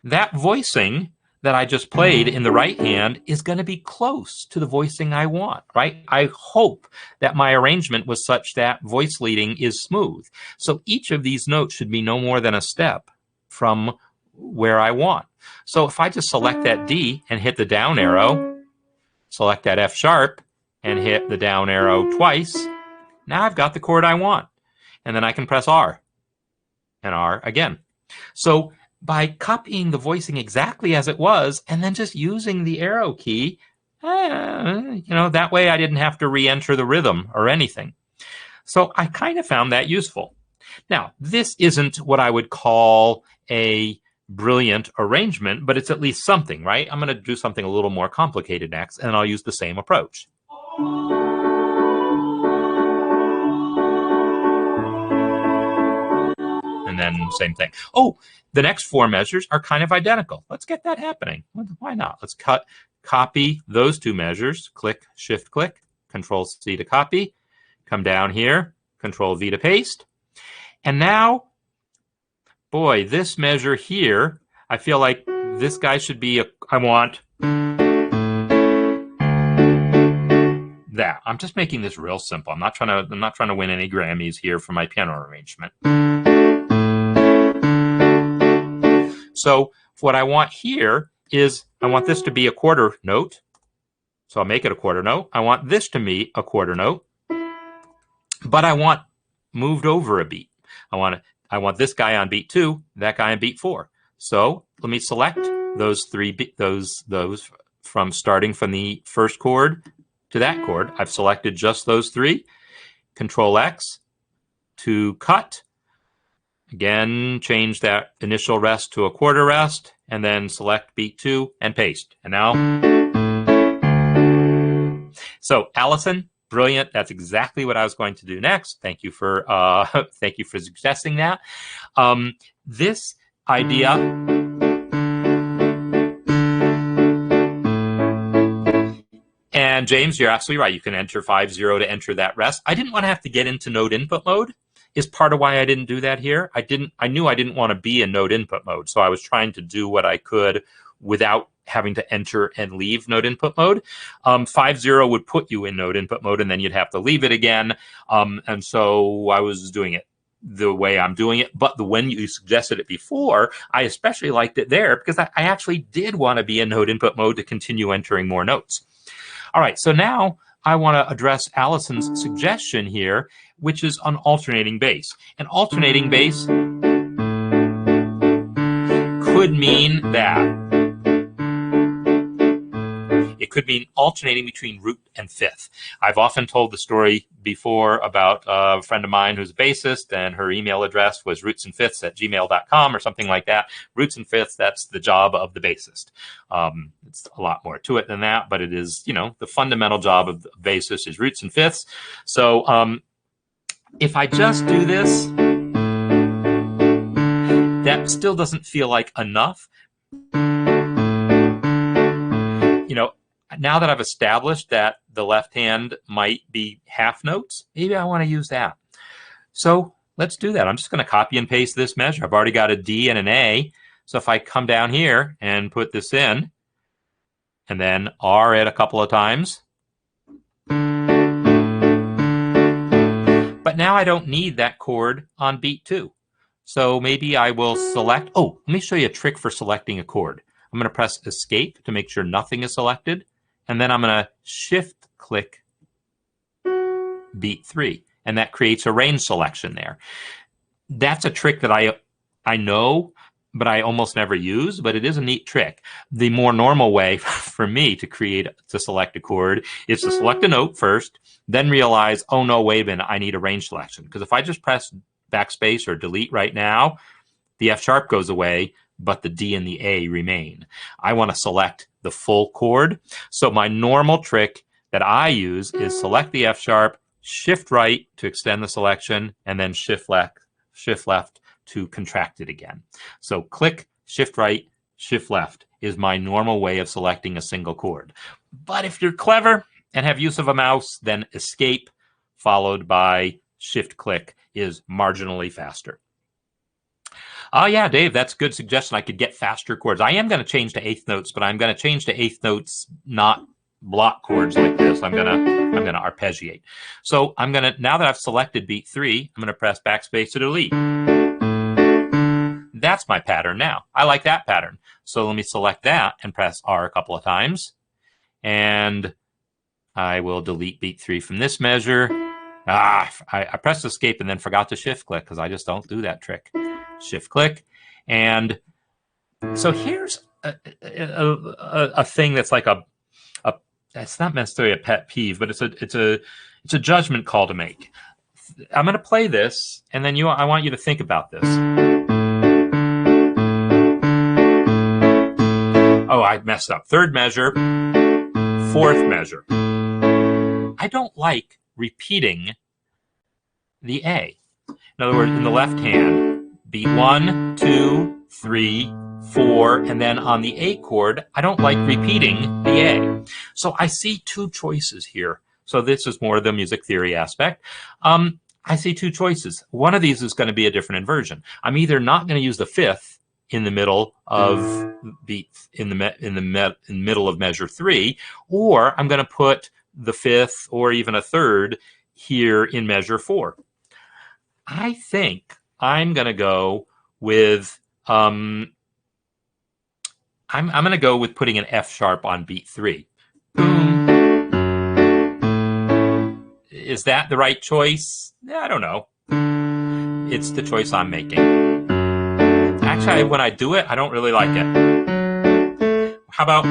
that voicing that I just played in the right hand is going to be close to the voicing I want, right? I hope that my arrangement was such that voice leading is smooth. So each of these notes should be no more than a step from where I want. So if I just select that D and hit the down arrow, select that F sharp and hit the down arrow twice, now I've got the chord I want. And then I can press R and R again. So by copying the voicing exactly as it was and then just using the arrow key, that way I didn't have to re-enter the rhythm or anything. So I kind of found that useful. Now, this isn't what I would call a brilliant arrangement, but it's at least something, right? I'm going to do something a little more complicated next, and I'll use the same approach. And then same thing. Oh, the next four measures are kind of identical. Let's get that happening. Why not? Let's copy those two measures. Click, Shift, click, Control C to copy. Come down here, Control V to paste. And now, boy, this measure here, I feel like this guy should be I want that. I'm just making this real simple. I'm not trying to win any Grammys here for my piano arrangement. So what I want here is I want this to be a quarter note. So I'll make it a quarter note. I want this to be a quarter note, but I want moved over a beat. I want this guy on beat 2, that guy on beat 4. So let me select those those from starting from the first chord to that chord. I've selected just those 3. Control X to cut. Again, change that initial rest to a quarter rest, and then select beat 2 and paste. And now, so Allison, brilliant. That's exactly what I was going to do next. Thank you for suggesting that. This idea. And James, you're absolutely right. You can enter 5-0 to enter that rest. I didn't want to have to get into node input mode. Is part of why I didn't do that here. I knew I didn't want to be in node input mode, so I was trying to do what I could without having to enter and leave node input mode. 5-0 would put you in node input mode, and then you'd have to leave it again. And so I was doing it the way I'm doing it. But when you suggested it before, I especially liked it there because I actually did want to be in node input mode to continue entering more notes. All right, so now I want to address Allison's suggestion here, which is on alternating bass. And alternating bass could mean that. It could mean alternating between root and fifth. I've often told the story before about a friend of mine who's a bassist, and her email address was rootsandfifths@gmail.com or something like that. Roots and fifths, that's the job of the bassist. It's a lot more to it than that, but it is, the fundamental job of the bassist is roots and fifths. So if I just do this, that still doesn't feel like enough. Now that I've established that the left hand might be half notes, maybe I want to use that. So let's do that. I'm just going to copy and paste this measure. I've already got a D and an A. So if I come down here and put this in, and then R it a couple of times. But now I don't need that chord on beat 2. So maybe I will select, let me show you a trick for selecting a chord. I'm going to press Escape to make sure nothing is selected. And then I'm going to Shift click beat 3. And that creates a range selection there. That's a trick that I know, but I almost never use, but it is a neat trick. The more normal way for me to select a chord is to select a note first, then realize, oh no, wait a minute, I need a range selection. Because if I just press backspace or delete right now, the F sharp goes away, but the D and the A remain. I want to select the full chord. So my normal trick that I use is select the F sharp, shift right to extend the selection, and then shift left to contract it again. So click, shift right, shift left is my normal way of selecting a single chord. But if you're clever and have use of a mouse, then escape followed by shift click is marginally faster. Oh yeah, Dave, that's a good suggestion. I could get faster chords. I am going to change to eighth notes, but I'm going to change to eighth notes, not block chords like this. I'm gonna arpeggiate. So I'm gonna, now that I've selected beat 3, I'm gonna press backspace to delete. That's my pattern now. I like that pattern. So let me select that and press R a couple of times. And I will delete beat 3 from this measure. I pressed escape and then forgot to shift click because I just don't do that trick. Shift click. And so here's a thing that's like it's not necessarily a pet peeve, but it's a judgment call to make. I'm going to play this, and then I want you to think about this. Oh, I messed up. Third measure, fourth measure. I don't like repeating the A. In other words, in the left hand, beat 1, 2, 3, 4, and then on the A chord, I don't like repeating the A. So I see two choices here. So this is more the music theory aspect. I see two choices. One of these is going to be a different inversion. I'm either not going to use the fifth in the middle of beat in the middle of measure 3, or I'm going to put the fifth or even a third here in measure 4. I think I'm going to go with I'm going to go with putting an F sharp on beat 3. Boom. Is that the right choice? I don't know. It's the choice I'm making. Actually, when I do it, I don't really like it. How about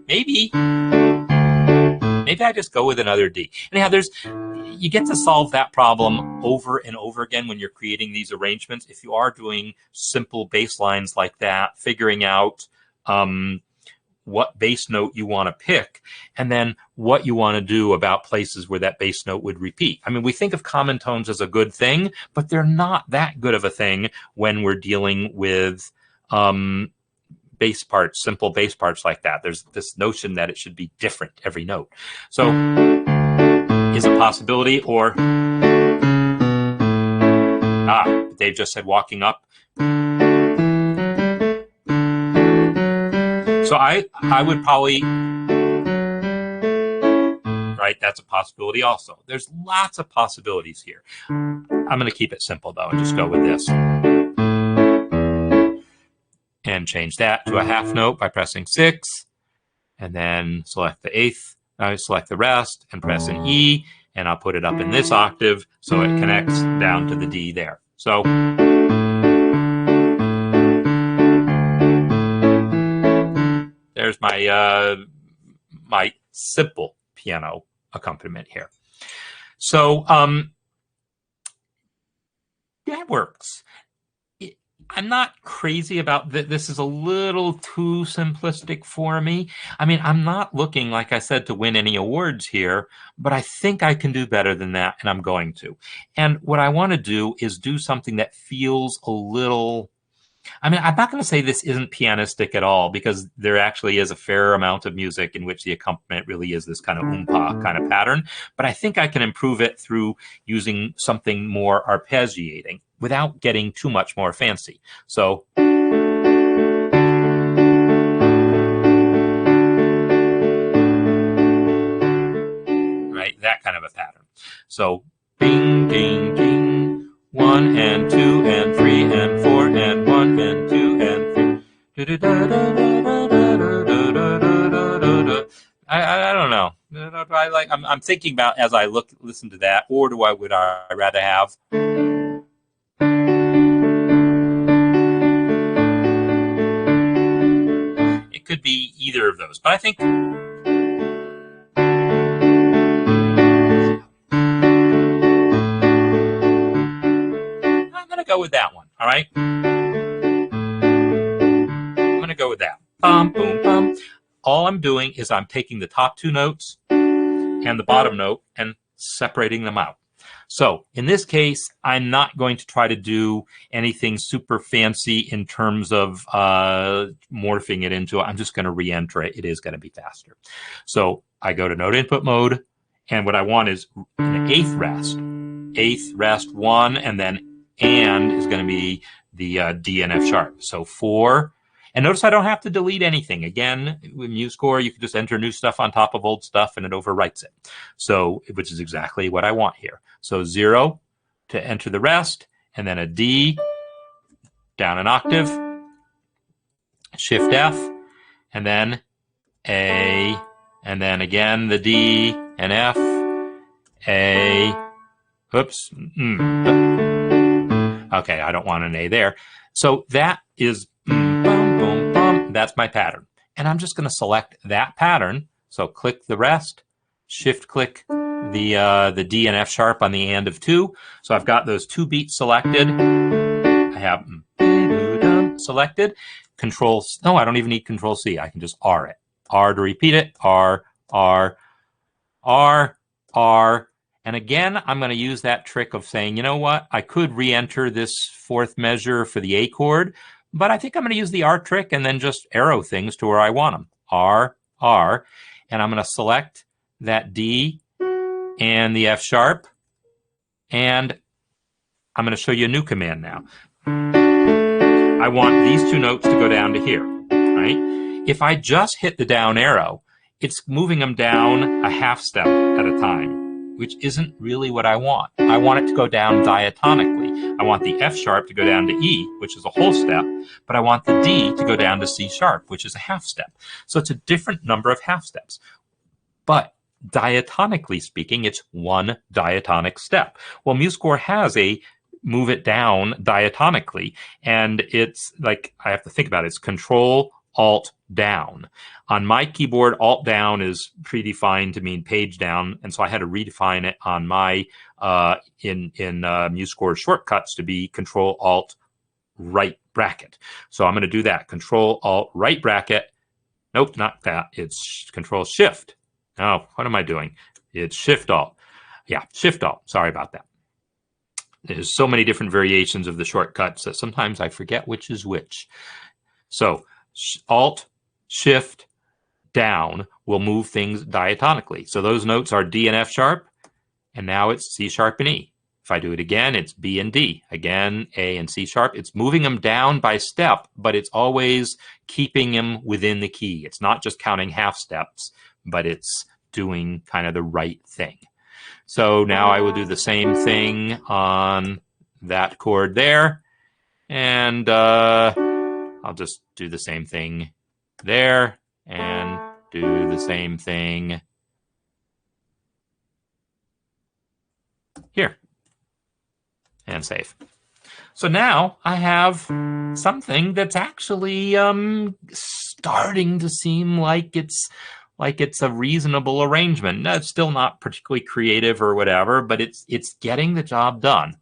maybe I just go with another D. Anyhow, you get to solve that problem over and over again when you're creating these arrangements. If you are doing simple bass lines like that, figuring out what bass note you want to pick, and then what you want to do about places where that bass note would repeat. I mean, we think of common tones as a good thing, but they're not that good of a thing when we're dealing with bass parts, simple bass parts like that. There's this notion that it should be different every note. So is a possibility, or Dave just said walking up. So I would probably, right, that's a possibility also. There's lots of possibilities here. I'm going to keep it simple though and just go with this. And change that to a half note by pressing 6, and then select the eighth. I select the rest and press an E, and I'll put it up in this octave so it connects down to the D there. So there's my my simple piano accompaniment here. So that works. I'm not crazy about this. Is a little too simplistic for me. I mean, I'm not looking, like I said, to win any awards here, but I think I can do better than that, and I'm going to. And what I want to do is do something that feels a little, I mean, I'm not going to say this isn't pianistic at all, because there actually is a fair amount of music in which the accompaniment really is this kind of oompa kind of pattern. But I think I can improve it through using something more arpeggiating without getting too much more fancy. So right, that kind of a pattern. So ding, ding, ding. 1 and 2 and 3 and 4 and 1 and 2 and 3. I don't know. I'm thinking about as I listen to that, or would I rather have? It could be either of those, but I think go with that one. All right? I'm going to go with that. Bum, boom, bum. All I'm doing is I'm taking the top two notes and the bottom note and separating them out. So in this case, I'm not going to try to do anything super fancy in terms of morphing it into, I'm just going to re-enter it. It is going to be faster. So I go to note input mode, and what I want is an eighth rest. Eighth rest 1, and then is going to be the D and F sharp. So 4. And notice I don't have to delete anything. Again, with MuseScore, you can just enter new stuff on top of old stuff and it overwrites it. So, which is exactly what I want here. So 0 to enter the rest, and then a D, down an octave, Shift F, and then A, and then again the D and F, A, oops, okay, I don't want an A there. So that is boom, boom, boom. That's my pattern. And I'm just going to select that pattern. So click the rest, shift click the D and F sharp on the and of 2. So I've got those 2 beats selected. I have selected. Control, no, I don't even need Control C. I can just R it. R to repeat it. R, R, R, R. And again, I'm going to use that trick of saying, you know what, I could re-enter this 4th measure for the A chord, but I think I'm going to use the R trick and then just arrow things to where I want them. R, R, and I'm going to select that D and the F sharp, and I'm going to show you a new command now. I want these 2 notes to go down to here, right? If I just hit the down arrow, it's moving them down a half step at a time, which isn't really what I want. I want it to go down diatonically. I want the F sharp to go down to E, which is a whole step, but I want the D to go down to C sharp, which is a half step. So it's a different number of half steps. But diatonically speaking, it's 1 diatonic step. Well, MuseScore has a move it down diatonically, and it's like, I have to think about it. It's Control Alt down. On my keyboard, Alt down is predefined to mean page down, and so I had to redefine it on my in MuseScore shortcuts to be Control Alt right bracket. So I'm going to do that. Control Alt right bracket. Nope, not that. It's Control Shift. Oh, what am I doing? It's Shift Alt. Yeah, Shift Alt. Sorry about that. There's so many different variations of the shortcuts that sometimes I forget which is which. So Alt, Shift, down will move things diatonically. So those notes are D and F sharp, and now it's C sharp and E. If I do it again, it's B and D. Again, A and C sharp. It's moving them down by step, but it's always keeping them within the key. It's not just counting half steps, but it's doing kind of the right thing. So now I will do the same thing on that chord there, and I'll just do the same thing there and do the same thing here and save. So now I have something that's actually starting to seem like it's a reasonable arrangement. No, it's still not particularly creative or whatever, but it's getting the job done.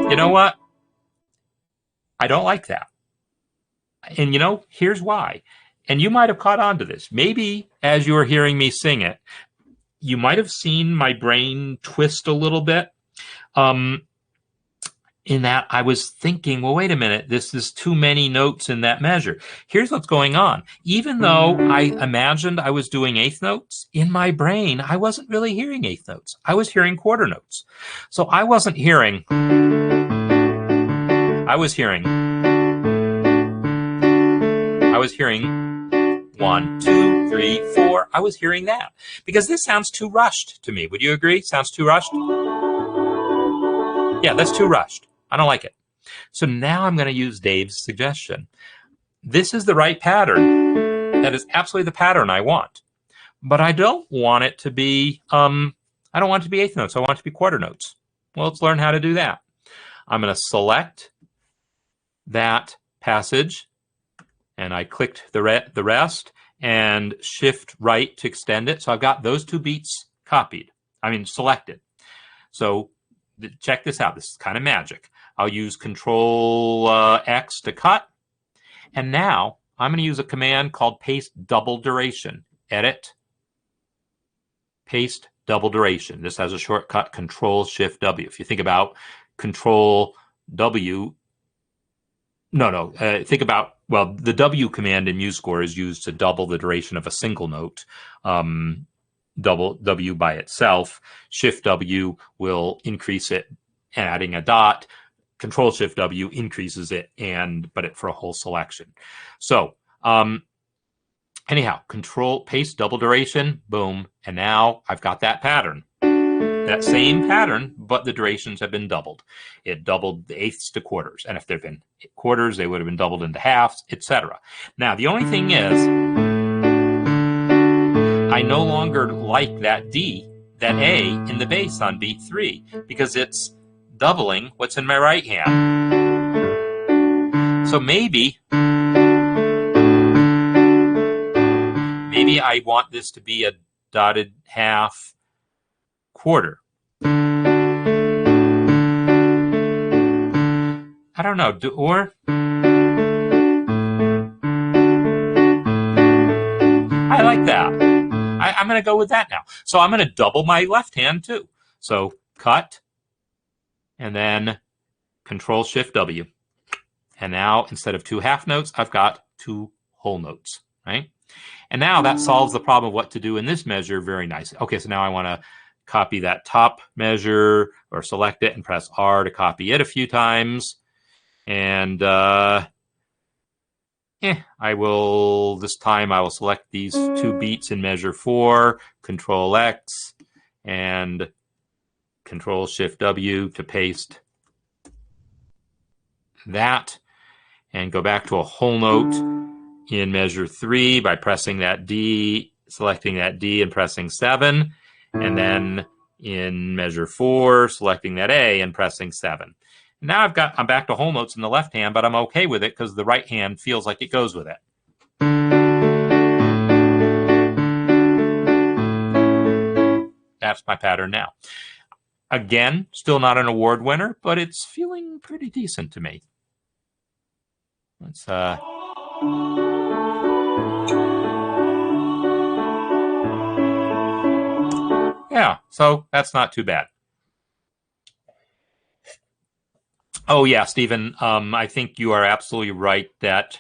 You know what? I don't like that. And you know, here's why. And you might have caught on to this. Maybe as you were hearing me sing it, you might have seen my brain twist a little bit. In that I was thinking, well, wait a minute, this is too many notes in that measure. Here's what's going on. Even though I imagined I was doing eighth notes, in my brain, I wasn't really hearing eighth notes. I was hearing quarter notes. So I was hearing 1, 2, 3, 4. I was hearing that because this sounds too rushed to me. Would you agree? Sounds too rushed? Yeah, that's too rushed. I don't like it. So now I'm going to use Dave's suggestion. This is the right pattern. That is absolutely the pattern I want. But I don't want it to be, I don't want it to be eighth notes. I want it to be quarter notes. Well, let's learn how to do that. I'm going to select that passage, and I clicked the rest, and shift right to extend it. So I've got those 2 beats selected. So check this out. This is kind of magic. I'll use Control X to cut. And now I'm going to use a command called paste double duration. Edit, paste double duration. This has a shortcut, Control Shift W. If you think about Control W, think about, well, the W command in MuseScore is used to double the duration of a single note. Double W by itself. Shift W will increase it, adding a dot. Control Shift W increases it, but for a whole selection. So anyhow, Control paste double duration, boom, and now I've got that pattern. That same pattern, but the durations have been doubled. It doubled the eighths to quarters, and if there'd been quarters, they would have been doubled into halves, etc. Now, the only thing is, I no longer like that A in the bass on beat 3, because it's doubling what's in my right hand. So maybe I want this to be a dotted half quarter. I don't know, I like that. I'm going to go with that now. So I'm going to double my left hand too. So cut, and then Control Shift W. And now instead of 2 half notes, I've got 2 whole notes, right? And now that solves the problem of what to do in this measure very nicely. Okay, so now I want to copy that top measure, or select it and press R to copy it a few times. And this time I will select these 2 beats in measure 4, Control X, and Control Shift W to paste that, and go back to a whole note in measure 3 by pressing that D, selecting that D and pressing 7, and then in measure 4, selecting that A and pressing 7. Now I'm back to whole notes in the left hand, but I'm okay with it because the right hand feels like it goes with it. That's my pattern now. Again, still not an award winner, but it's feeling pretty decent to me. Let's yeah, so that's not too bad. Oh yeah, Stephen, I think you are absolutely right that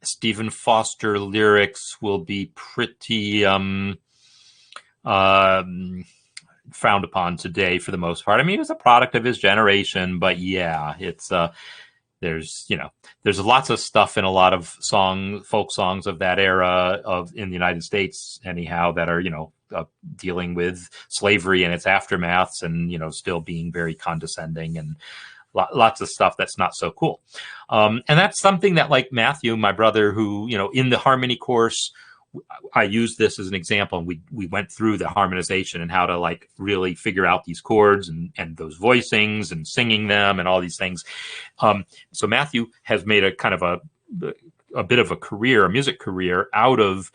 Stephen Foster lyrics will be pretty frowned upon today for the most part. I mean, he was a product of his generation, but yeah, it's there's lots of stuff in a lot of folk songs of that era in the United States anyhow that are dealing with slavery and its aftermaths, and still being very condescending, and lots of stuff that's not so cool. And that's something that, like Matthew, my brother, who in the harmony course, I used this as an example, and we went through the harmonization and how to like really figure out these chords and those voicings and singing them and all these things. So Matthew has made a kind of a bit of a career, a music career, out of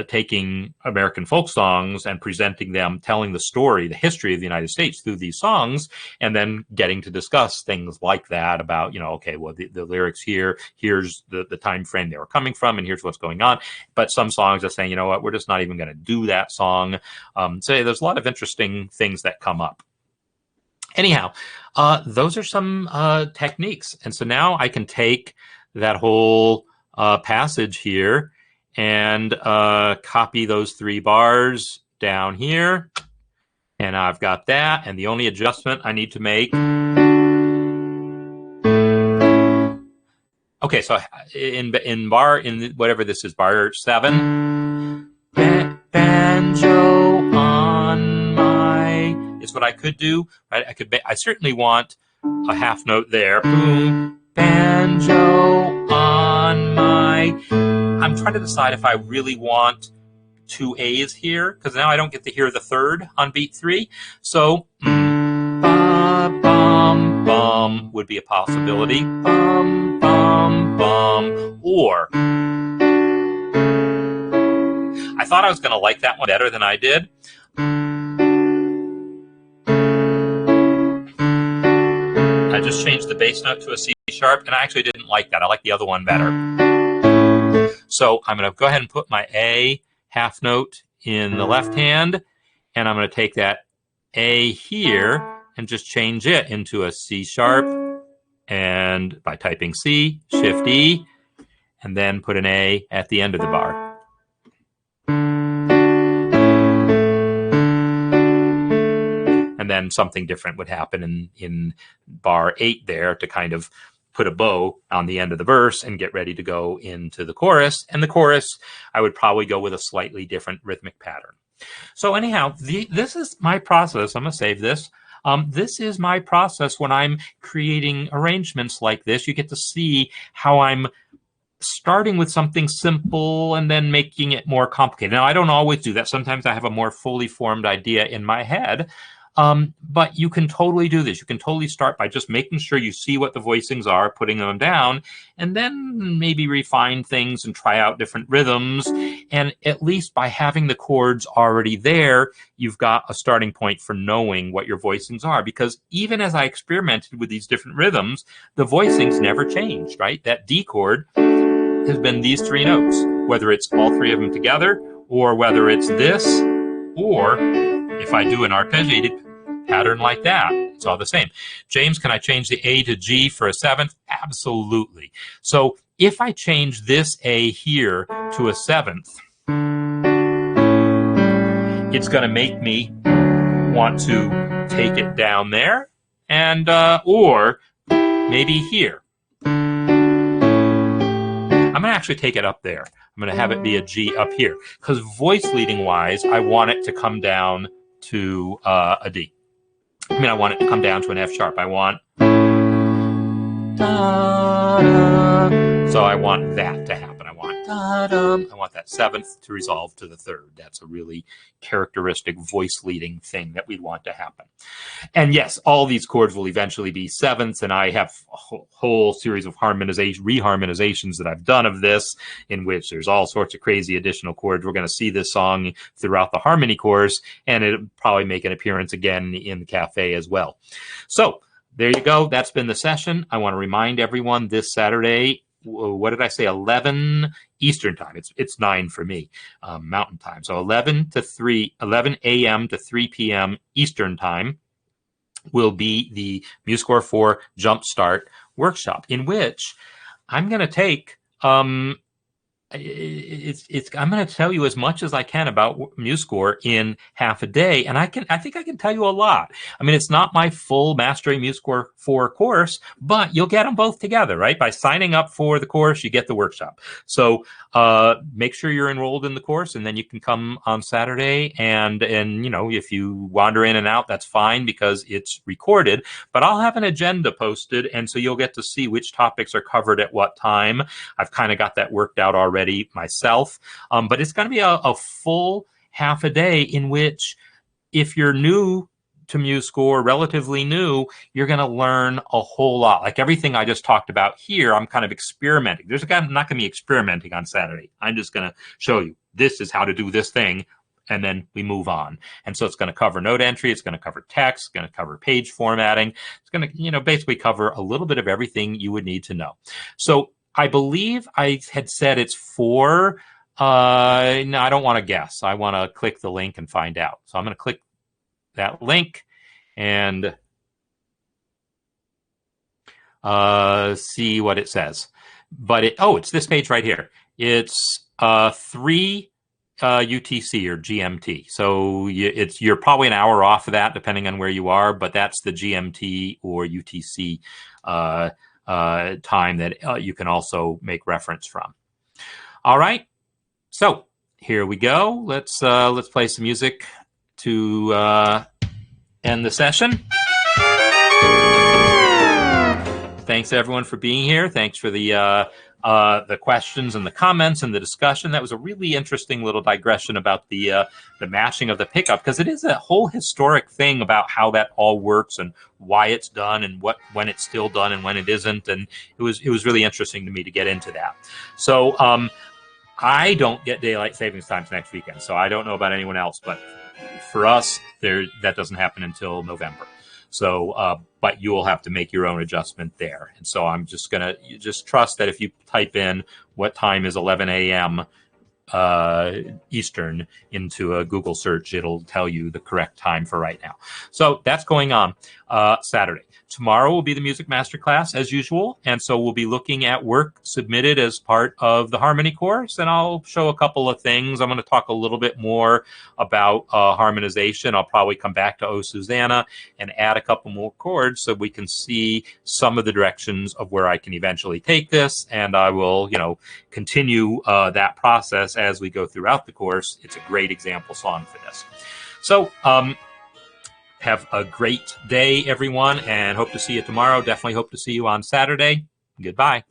taking American folk songs and presenting them, telling the story, the history of the United States through these songs, and then getting to discuss things like that about, okay, well, the lyrics here's the time frame they were coming from, and here's what's going on. But some songs are saying, you know what, we're just not even going to do that song. So there's a lot of interesting things that come up. Anyhow, those are some techniques. And so now I can take that whole passage here and copy those 3 bars down here, and I've got that. And the only adjustment I need to make, okay, so in whatever this is, bar 7, banjo on my, is what I could do, right? I certainly want a half note there, boom, banjo on my. I'm trying to decide if I really want 2 A's here, because now I don't get to hear the 3rd on beat 3. So, bum, bum would be a possibility. Bum, bum, bum. Or, I thought I was going to like that one better than I did. I just changed the bass note to a C sharp, and I actually didn't like that. I like the other one better. So I'm going to go ahead and put my A half note in the left hand, and I'm going to take that A here and just change it into a C sharp, and by typing C, Shift E, and then put an A at the end of the bar. And then something different would happen in bar 8 there to kind of put a bow on the end of the verse and get ready to go into the chorus. And the chorus, I would probably go with a slightly different rhythmic pattern. So anyhow, this is my process. I'm going to save this. This is my process when I'm creating arrangements like this. You get to see how I'm starting with something simple and then making it more complicated. Now, I don't always do that. Sometimes I have a more fully formed idea in my head. But you can totally do this. You can totally start by just making sure you see what the voicings are, putting them down, and then maybe refine things and try out different rhythms. And at least by having the chords already there, you've got a starting point for knowing what your voicings are. Because even as I experimented with these different rhythms, the voicings never changed, right? That D chord has been these 3 notes, whether it's all 3 of them together, or whether it's this, or if I do an arpeggiated pattern like that, it's all the same. James, can I change the A to G for a 7th? Absolutely. So if I change this A here to a 7th, it's going to make me want to take it down there, and or maybe here. I'm going to actually take it up there. I'm going to have it be a G up here, because voice leading wise, I want it to come down to a D. I mean, I want it to come down to an F sharp. I want da-da. So I want that to happen. I want da-dum. I want that 7th to resolve to the 3rd. That's a really characteristic voice leading thing that we'd want to happen. And yes, all these chords will eventually be 7ths, and I have a whole series of reharmonizations that I've done of this, in which there's all sorts of crazy additional chords. We're going to see this song throughout the harmony course, and it'll probably make an appearance again in the cafe as well. So there you go. That's been the session. I want to remind everyone this Saturday, what did I say? 11 Eastern time. It's 9 for me, Mountain time. So 11 a.m. to 3 p.m. Eastern time will be the MuseScore 4 Jumpstart workshop, in which I'm going to take I'm going to tell you as much as I can about MuseScore in half a day, and I think I can tell you a lot. I mean, it's not my full Mastering MuseScore 4 course, but you'll get them both together, right? By signing up for the course, you get the workshop. So make sure you're enrolled in the course, and then you can come on Saturday. And you know, if you wander in and out, that's fine, because it's recorded. But I'll have an agenda posted, and so you'll get to see which topics are covered at what time. I've kind of got that worked out already myself, but it's going to be a full half a day in which, if you're new to MuseScore, relatively new, you're going to learn a whole lot. Like everything I just talked about here, I'm kind of experimenting. I'm not going to be experimenting on Saturday. I'm just going to show you this is how to do this thing, and then we move on. And so it's going to cover note entry, it's going to cover text, it's going to cover page formatting, it's going to, you know, basically cover a little bit of everything you would need to know. So I believe I had said it's 4. No, I don't want to guess. I want to click the link and find out. So I'm going to click that link and see what it says. But it's this page right here. It's 3 UTC or GMT. So you're probably an hour off of that, depending on where you are. But that's the GMT or UTC time that you can also make reference from. All right, so here we go. Let's play some music to end the session. Thanks everyone for being here. Thanks for the questions and the comments and the discussion. That was a really interesting little digression about the matching of the pickup, because it is a whole historic thing about how that all works and why it's done and when it's still done and when it isn't. And it was really interesting to me to get into that. So I don't get daylight savings times next weekend, so I don't know about anyone else, but for us, that doesn't happen until November. So, but you will have to make your own adjustment there. And so I'm just going to just trust that if you type in what time is 11 a.m. Eastern into a Google search, it'll tell you the correct time for right now. So that's going on Saturday. Tomorrow will be the music masterclass as usual, and so we'll be looking at work submitted as part of the harmony course, and I'll show a couple of things. I'm going to talk a little bit more about harmonization. I'll probably come back to Oh Susanna and add a couple more chords so we can see some of the directions of where I can eventually take this, and I will, continue that process as we go throughout the course. It's a great example song for this. So, have a great day, everyone, and hope to see you tomorrow. Definitely hope to see you on Saturday. Goodbye.